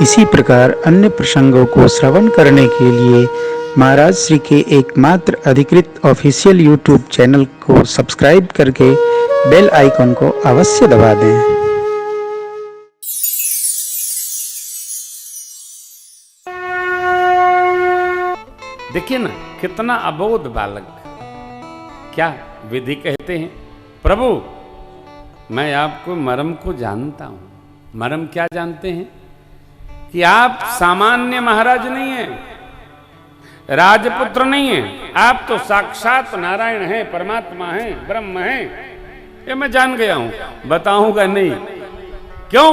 इसी प्रकार अन्य प्रसंगों को श्रवण करने के लिए महाराज श्री के एकमात्र अधिकृत ऑफिशियल यूट्यूब चैनल को सब्सक्राइब करके बेल आइकन को अवश्य दबा दें। देखिए ना, कितना अबोध बालक, क्या विधि कहते हैं, प्रभु मैं आपको मर्म को जानता हूं। मर्म क्या जानते हैं कि आप सामान्य महाराज नहीं हैं, राजपुत्र नहीं हैं, आप तो साक्षात नारायण हैं, परमात्मा हैं, ब्रह्म हैं। ये मैं जान गया हूं, बताऊंगा नहीं। क्यों?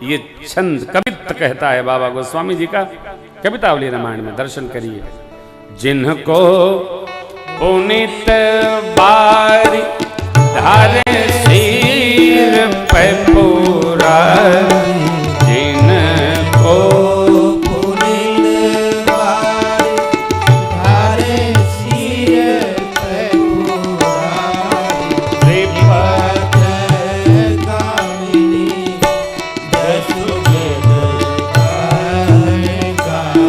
ये छंद कवित्त कहता है बाबा गोस्वामी जी का, कवितावली रामायण में दर्शन करिए। जिनको पुनीत बारी धारे सिर पे पूरा, जिनको पुनीत बारी धारे सिर पे पूरा, श्रीपद कामिनी जसुगेद गाए गाए।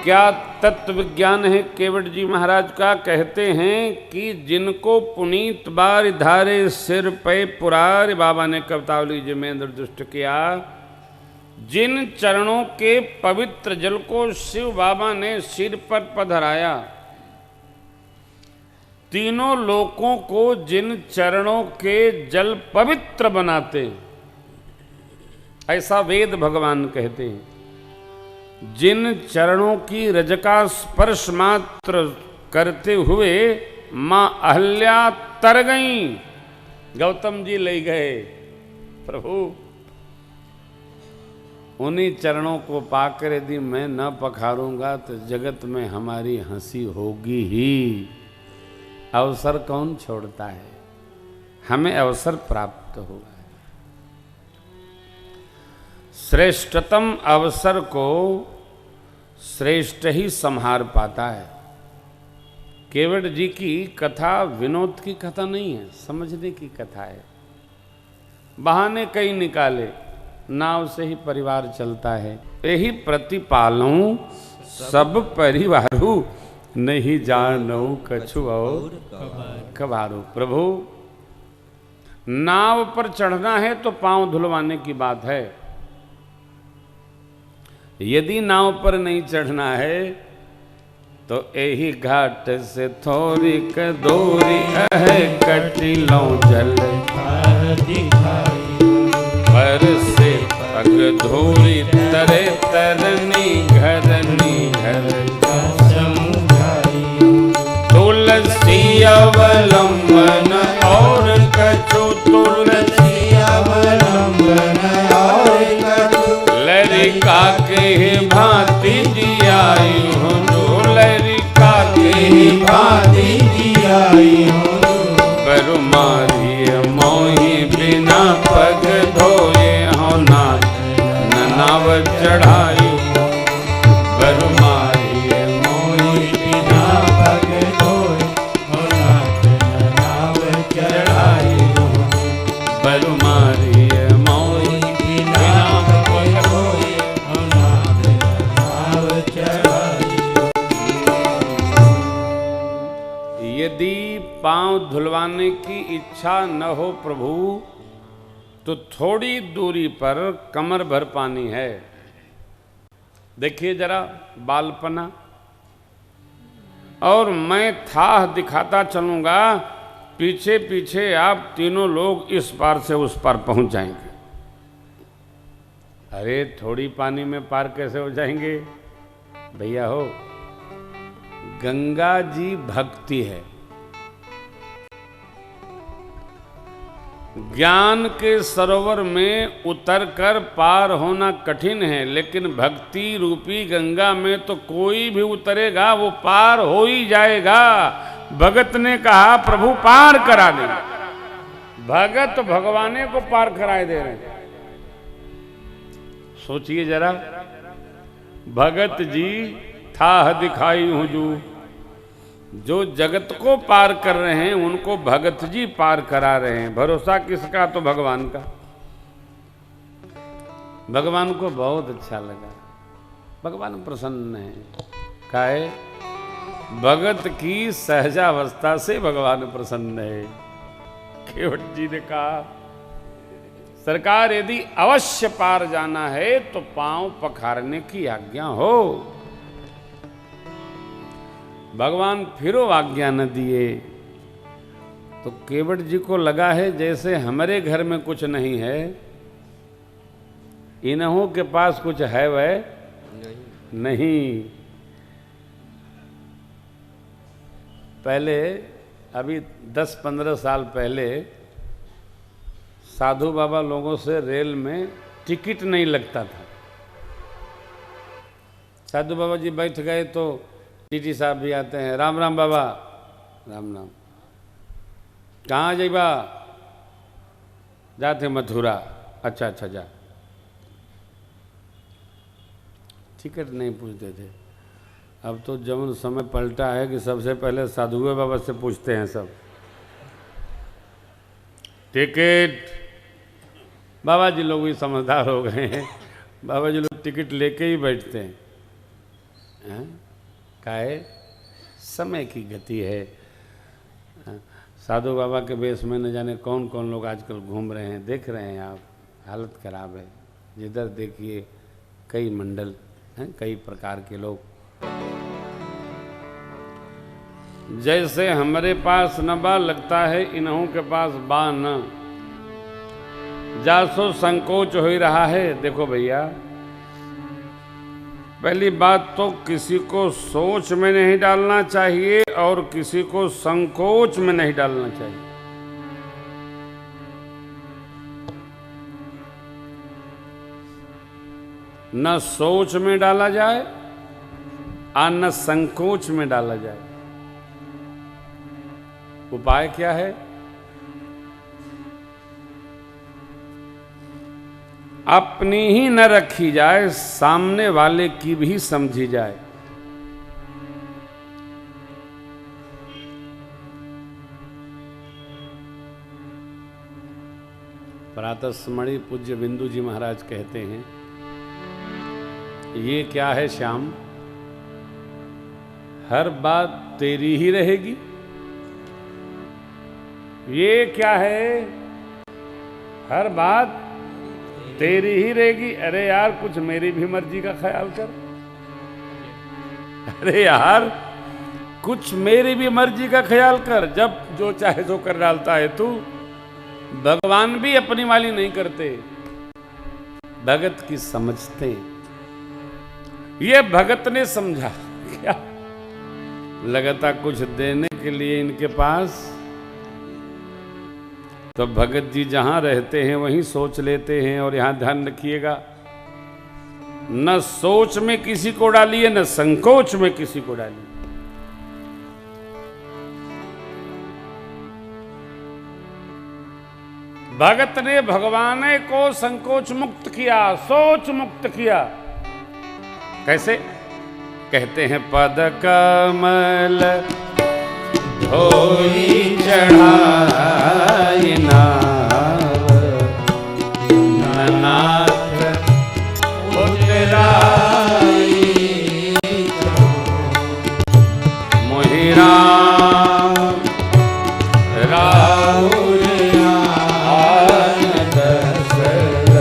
क्या तत्व विज्ञान है केवट जी महाराज का। कहते हैं कि जिनको पुनीत बार धारे सिर पे पुरार, बाबा ने कवितावली जी में निर्दिष्ट किया, जिन चरणों के पवित्र जल को शिव बाबा ने सिर पर पधराया, तीनों लोकों को जिन चरणों के जल पवित्र बनाते, ऐसा वेद भगवान कहते हैं। जिन चरणों की रज का स्पर्श मात्र करते हुए मां अहल्या तर गई, गौतम जी ले गए, प्रभु उन्हीं चरणों को पाकर यदि मैं न पखारूंगा तो जगत में हमारी हंसी होगी ही। अवसर कौन छोड़ता है, हमें अवसर प्राप्त होगा। श्रेष्ठतम अवसर को श्रेष्ठ ही संहार पाता है। केवट जी की कथा विनोद की कथा नहीं है, समझने की कथा है। बहाने कई निकाले, नाव से ही परिवार चलता है। यही प्रतिपालूं सब परिवारू, नहीं जानो कछु और कबारो। प्रभु नाव पर चढ़ना है तो पांव धुलवाने की बात है, यदि नाव पर नहीं चढ़ना है तो यही घाट से थोड़ी दूरी है, कटिलो जल पर से पग धूरी तरे तरनी घरनी घर तुलसी अवलंबन और कछु तुलसी अवलंबन और कछु लरिका के भांति जियाई हूँ, लरिका के भांति जियाई हूँ। बरुमारी मोही बिना पग धोए हो नाथ नाव चढ़ाई, बरुमारी मोही बिना पग धोए हो नाथ नाव चढ़ाई हूँ। बरुमारी मोही बिना पग धोए हो नाथ नाव चढ़ाई हूँ। यदि पांव धुलवाने की इच्छा न हो प्रभु तो थोड़ी दूरी पर कमर भर पानी है। देखिए जरा बालपना, और मैं थाह दिखाता चलूंगा, पीछे पीछे आप तीनों लोग इस पार से उस पार पहुंच जाएंगे। अरे थोड़ी पानी में पार कैसे हो जाएंगे भैया हो, गंगा जी भक्ति है। ज्ञान के सरोवर में उतरकर पार होना कठिन है, लेकिन भक्ति रूपी गंगा में तो कोई भी उतरेगा वो पार हो ही जाएगा। भगत ने कहा प्रभु पार करा दे, भगत भगवाने को पार कराए दे रहे हैं। सोचिए जरा, भगत जी थाह दिखाई हूं जो जगत को पार कर रहे हैं उनको भगत जी पार करा रहे हैं। भरोसा किसका? तो भगवान का। भगवान को बहुत अच्छा लगा, भगवान प्रसन्न है। काहे? भगत की सहजावस्था से भगवान प्रसन्न है। केवट जी ने कहा सरकार यदि अवश्य पार जाना है तो पांव पखारने की आज्ञा हो। भगवान फिरो आज्ञा न दिए तो केवट जी को लगा है जैसे हमारे घर में कुछ नहीं है, इन्हों के पास कुछ है वह नहीं। पहले अभी 10-15 साल पहले साधु बाबा लोगों से रेल में टिकट नहीं लगता था। साधु बाबा जी बैठ गए तो टीटी साहब भी आते हैं, राम राम बाबा, राम राम, कहाँ जाइबा? जाते मथुरा। अच्छा अच्छा जा। टिकट नहीं पूछते थे। अब तो जब समय पलटा है कि सबसे पहले साधुए बाबा से पूछते हैं सब, टिकट। बाबा जी लोग भी समझदार हो गए हैं, बाबा जी लोग टिकट लेके ही बैठते हैं। काहे? समय की गति है। साधु बाबा के बेस में न जाने कौन कौन लोग आजकल घूम रहे हैं, देख रहे हैं आप, हालत खराब है। जिधर देखिए कई मंडल हैं, कई प्रकार के लोग। जैसे हमारे पास न बा लगता है इन्हों के पास बा न, जासो संकोच हो ही रहा है। देखो भैया, पहली बात तो किसी को सोच में नहीं डालना चाहिए और किसी को संकोच में नहीं डालना चाहिए। न सोच में डाला जाए और न संकोच में डाला जाए। उपाय क्या है? अपनी ही न रखी जाए, सामने वाले की भी समझी जाए। प्रातस्मरणीय पूज्य बिंदु जी महाराज कहते हैं, ये क्या है श्याम? हर बात तेरी ही रहेगी। ये क्या है, हर बात तेरी ही रहेगी। अरे यार कुछ मेरी भी मर्जी का ख्याल कर। अरे यार कुछ मेरी भी मर्जी का ख्याल कर। जब जो चाहे तो कर डालता है तू। भगवान भी अपनी वाली नहीं करते, भगत की समझते। ये भगत ने समझा क्या लगता कुछ देने के लिए इनके पास, तो भगत जी जहां रहते हैं वहीं सोच लेते हैं। और यहां ध्यान रखिएगा, न सोच में किसी को डालिए न संकोच में किसी को डालिए। भगत ने भगवान को संकोच मुक्त किया, सोच मुक्त किया। कैसे? कहते हैं पद कमल धोई चढ़ाई नाव, नाथ उतराई मोहि राम राहुल आन दशरथ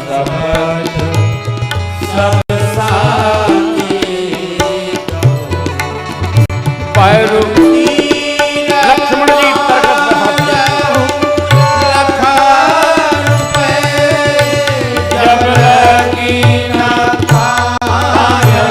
सपथ सब साथी पैरु लक्ष्मण जी जब लगी न पाया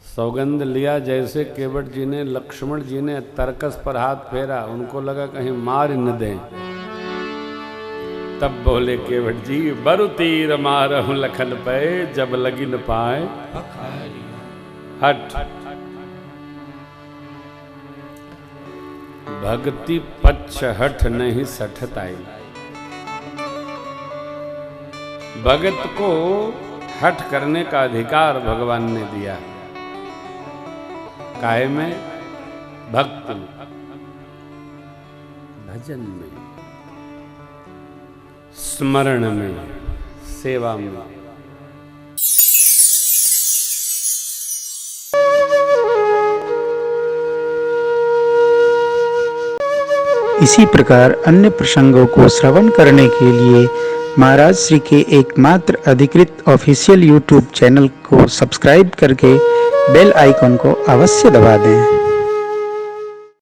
सौगंध लिया जैसे केवट जी ने, लक्ष्मण जी ने तरकस पर हाथ फेरा, उनको लगा कहीं मार न दें। तब बोले केवट जी बरु तीर मारहु लखन पे, जब लगी न पाए हट। भक्ति पच्छ हठ नहीं सठताई। भगत को हठ करने का अधिकार भगवान ने दिया। काहे में? भक्ति में, भजन में, स्मरण में, सेवा में। इसी प्रकार अन्य प्रसंगों को श्रवण करने के लिए महाराज श्री के एकमात्र अधिकृत ऑफिशियल यूट्यूब चैनल को सब्सक्राइब करके बेल आइकन को अवश्य दबा दें।